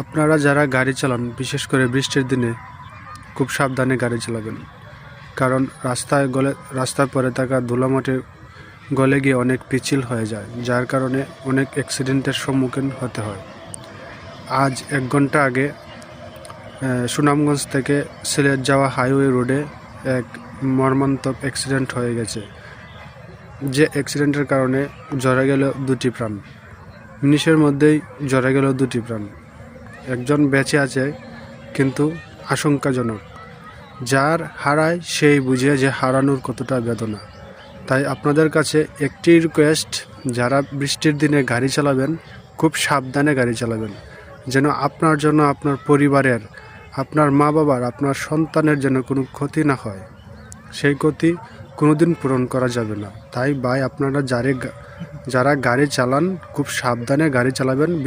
আপনারা যারা গাড়ি চালান, বিশেষ করে বৃষ্টির দিনে খুব সাবধানে গাড়ি চালাবেন, কারণ রাস্তায় পড়ে থাকা ধুলামাটি গলে গিয়ে অনেক পিচ্ছিল হয়ে যায়, যার কারণে অনেক অ্যাক্সিডেন্টের সম্মুখীন হতে হয়। আজ 1 ঘন্টা আগে সুনামগঞ্জ থেকে সিলেট যাওয়া হাইওয়ে রোডে এক মর্মান্তিক অ্যাক্সিডেন্ট হয়ে গেছে, যে অ্যাক্সিডেন্টের কারণে ঝরে গেল 2টি প্রাণ। মিনিটের মধ্যেই ঝরে গেল 2টি প্রাণ। একজন বেঁচে আছে, কিন্তু আশঙ্কাজনক। যার হারায় সেই বুঝে যে হারানোর কতটা বেদনা। তাই আপনাদের কাছে একটি রিকোয়েস্ট, যারা বৃষ্টির দিনে গাড়ি চালাবেন খুব সাবধানে গাড়ি চালাবেন, যেন আপনার জন্য, আপনার পরিবারের, আপনার মা বাবার, আপনার সন্তানের যেন কোনো ক্ষতি না হয়। সেই ক্ষতি কোনোদিন পূরণ করা যাবে না। তাই ভাই, আপনারা যারা গাড়ি চালান খুব সাবধানে গাড়ি চালাবেন।